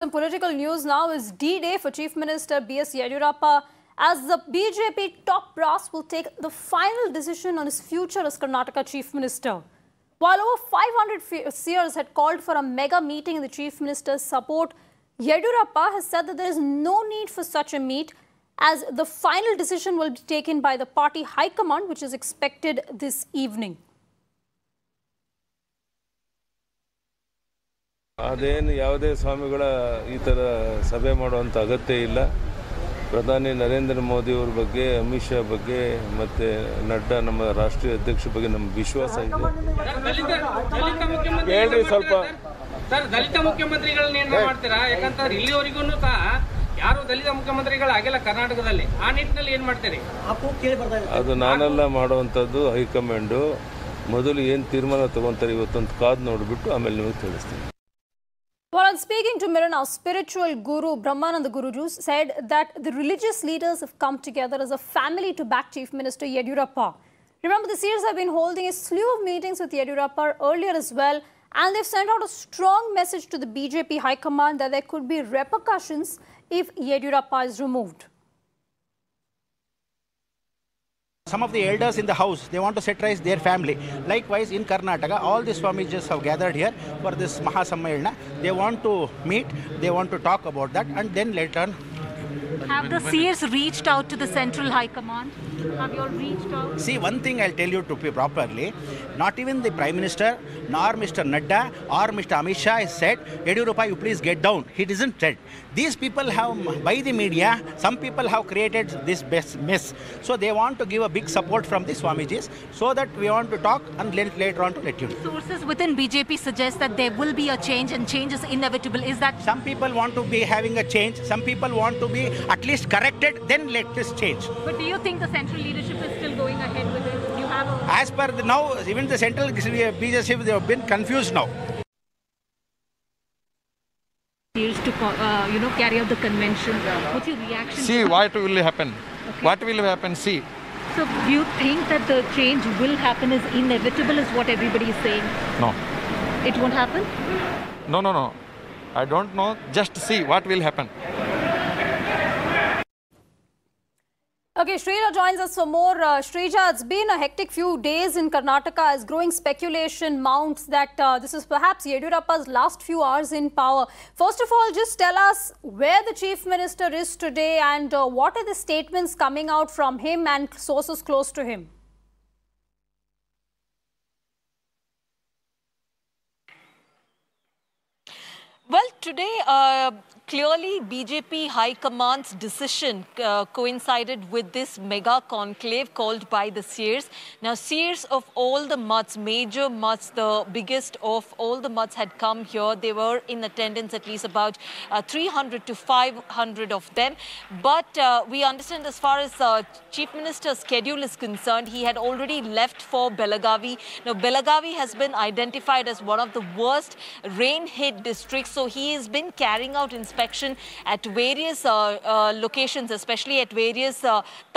Some political news now is D-Day for Chief Minister B.S. Yediyurappa, as the BJP top brass will take the final decision on his future as Karnataka Chief Minister. While over 500 seers had called for a mega meeting in the Chief Minister's support, Yediyurappa has said that there is no need for such a meet, as the final decision will be taken by the party high command, which is expected this evening. ಅದೇನು ಯಾವುದೇ ಸ್ವಾಮಿಗಳ ಈ ಥರ ಸಭೆ ಮಾಡುವಂಥ ಅಗತ್ಯ ಇಲ್ಲ. ಪ್ರಧಾನಿ ನರೇಂದ್ರ ಮೋದಿ ಅವರ ಬಗ್ಗೆ, ಅಮಿತ್ ಶಾ ಬಗ್ಗೆ ಮತ್ತು ನಡ್ಡಾ ನಮ್ಮ ರಾಷ್ಟ್ರೀಯ ಅಧ್ಯಕ್ಷರ ಬಗ್ಗೆ ನಮ್ಮ ವಿಶ್ವಾಸ ಇದೆ. ಹೇಳ್ರಿ ಸ್ವಲ್ಪ. ಸರ್, ದಲಿತ ಮುಖ್ಯಮಂತ್ರಿಗಳನ್ನ ಏನು ಮಾಡ್ತೀರಾ? ಯಾಕಂತಂದ್ರೆ ಇಲ್ಲಿವರೆಗೂ ಸಹ ಯಾರು ದಲಿತ ಮುಖ್ಯಮಂತ್ರಿಗಳಾಗಿಲ್ಲ ಕರ್ನಾಟಕದಲ್ಲಿ. ಆ ನಿಟ್ಟಿನಲ್ಲಿ ಏನು ಮಾಡ್ತೀರಿ? ಅದು ನಾನೆಲ್ಲ ಮಾಡುವಂಥದ್ದು ಹೈಕಮಾಂಡು. ಮೊದಲು ಏನು ತೀರ್ಮಾನ ತಗೊಂತಾರೆ ಇವತ್ತೊಂದು ಕಾದು ನೋಡಿಬಿಟ್ಟು ಆಮೇಲೆ ನಿಮಗೆ ತಿಳಿಸ್ತೀನಿ. Well, on speaking to Mirror Now, spiritual guru Brahmananda Guruji said that the religious leaders have come together as a family to back Chief Minister Yediyurappa. Remember, the seers have been holding a slew of meetings with Yediyurappa earlier as well, and they've sent out a strong message to the BJP High Command that there could be repercussions if Yediyurappa is removed. Some of the elders in the house, they want to satirize their family. Likewise, in Karnataka, all the Swamijis have gathered here for this Mahasammelana. They want to meet, they want to talk about that, and then later on. Have the seers reached out to the Central High Command? Have you all reached out? See, one thing I'll tell you to be properly, not even the Prime Minister, nor Mr. Nadda, or Mr. Amit Shah has said, Yediyurappa, you please get down. He doesn't said. These people have, by the media, some people have created this mess. So they want to give a big support from the Swamijis, so that we want to talk and later on to let you know. Sources within BJP suggest that there will be a change and change is inevitable. Is that? Some people want to be having a change. Some people want to be at least corrected, then let this change. But do you think the central leadership is still going ahead with it? You have a... As per now, even the central BJP, they have been confused now. Years to carry out the convention. What's your reaction? See what will happen. Okay. What will happen? See. So do you think that the change will happen is inevitable, is what everybody is saying? No. It won't happen? No. I don't know. Just see what will happen. Okay, Shrija joins us for more. Shrija, it's been a hectic few days in Karnataka as growing speculation mounts that this is perhaps Yediyurappa's last few hours in power. First of all, just tell us where the Chief Minister is today and what are the statements coming out from him and sources close to him? Well, today, clearly BJP High Command's decision coincided with this mega conclave called by the seers. Now, seers of all the mutts, major mutts, the biggest of all the mutts had come here. They were in attendance, at least about 300 to 500 of them. But we understand, as far as Chief Minister's schedule is concerned, he had already left for Belagavi. Now, Belagavi has been identified as one of the worst rain-hit districts. So he has been carrying out inspection at various locations, especially at various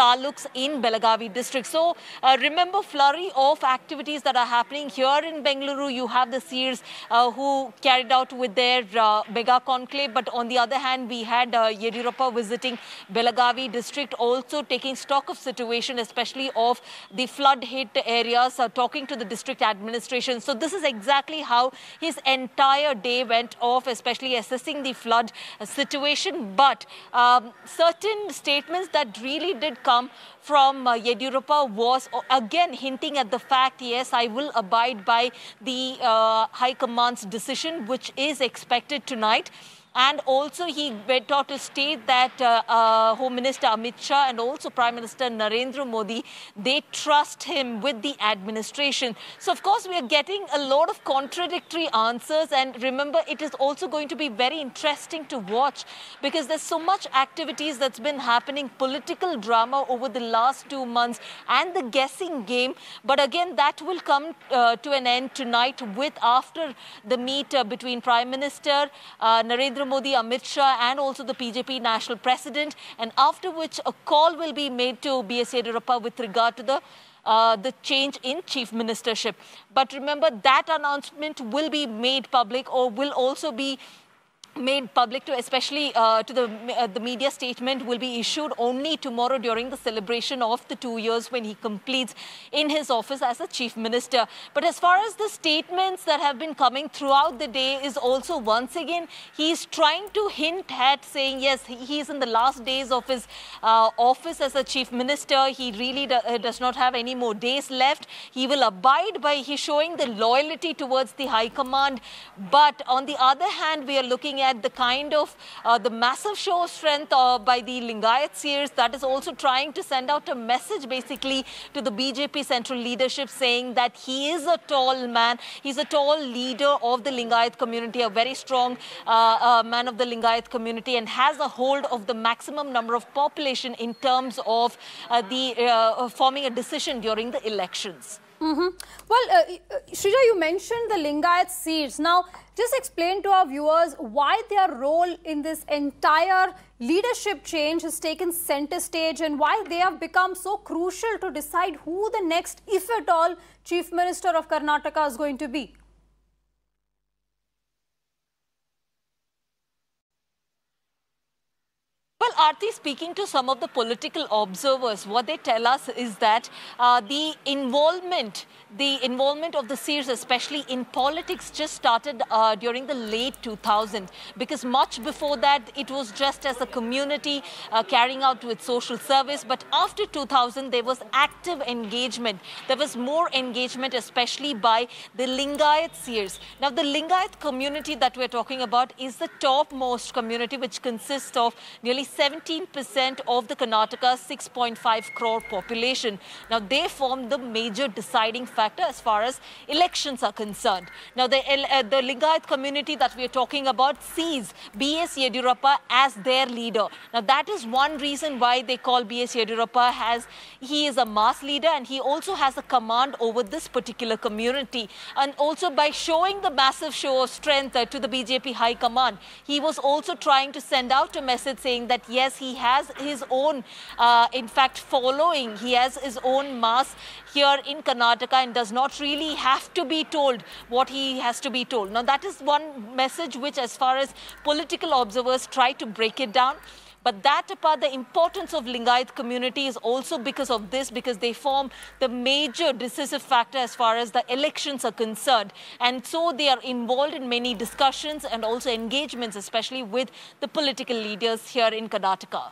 taluks in Belagavi district. So remember, flurry of activities that are happening here in Bengaluru. You have the seers who carried out with their mega conclave. But on the other hand, we had Yediyurappa visiting Belagavi district, also taking stock of situation, especially of the flood-hit areas, talking to the district administration. So this is exactly how his entire day went off, especially assessing the flood situation. But certain statements that really did come from Yediyurappa was again hinting at the fact, yes, I will abide by the High Command's decision, which is expected tonight. And also he went on to state that Home Minister Amit Shah and also Prime Minister Narendra Modi, they trust him with the administration. So, of course, we are getting a lot of contradictory answers. And remember, it is also going to be very interesting to watch because there's so much activities that's been happening, political drama over the last 2 months and the guessing game. But again, that will come to an end tonight with after the meet between Prime Minister Narendra Modi, Amit Shah and also the BJP National President, and after which a call will be made to B.S. Yediyurappa with regard to the change in chief ministership. But remember, that announcement will be made public or will also be made public to, especially to the media statement will be issued only tomorrow during the celebration of the 2 years when he completes in his office as a chief minister. But as far as the statements that have been coming throughout the day is also, once again, he's trying to hint at saying, yes, he's in the last days of his office as a chief minister. He really does not have any more days left. He will abide by, he's showing the loyalty towards the High Command. But on the other hand, we are looking at the kind of the massive show of strength by the Lingayat seers that is also trying to send out a message basically to the BJP central leadership, saying that he is a tall man, he's a tall leader of the Lingayat community, a very strong man of the Lingayat community, and has a hold of the maximum number of population in terms of forming a decision during the elections. Well, Shrija, you mentioned the Lingayat seers. Now, just explain to our viewers why their role in this entire leadership change has taken center stage and why they have become so crucial to decide who the next, if at all, Chief Minister of Karnataka is going to be. Well, Aarti, speaking to some of the political observers, what they tell us is that the involvement of the seers, especially in politics, just started during the late 2000s, because much before that, it was just as a community carrying out its social service. But after 2000, there was active engagement. There was more engagement, especially by the Lingayat seers. Now, the Lingayat community that we're talking about is the topmost community, which consists of nearly 17% of the Karnataka's 6.5 crore population. Now, they form the major deciding factor as far as elections are concerned. Now, the Lingayat community that we are talking about sees B.S. Yediyurappa as their leader. Now, that is one reason why they call B.S. Yediyurappa he is a mass leader, and he also has a command over this particular community. And also by showing the massive show of strength to the BJP High Command, he was also trying to send out a message saying that yes, he has his own, in fact, following. He has his own mass here in Karnataka and does not really have to be told what he has to be told. Now, that is one message which, as far as political observers try to break it down. But that apart, the importance of Lingayat community is also because of this, because they form the major decisive factor as far as the elections are concerned. And so they are involved in many discussions and also engagements, especially with the political leaders here in Karnataka.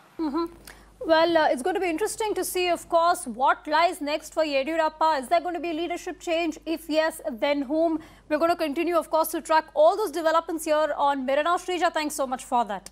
Well, it's going to be interesting to see, of course, what lies next for Yediyurappa. Is there going to be a leadership change? If yes, then whom? We're going to continue, of course, to track all those developments here on Mirror Now. Shrija, thanks so much for that.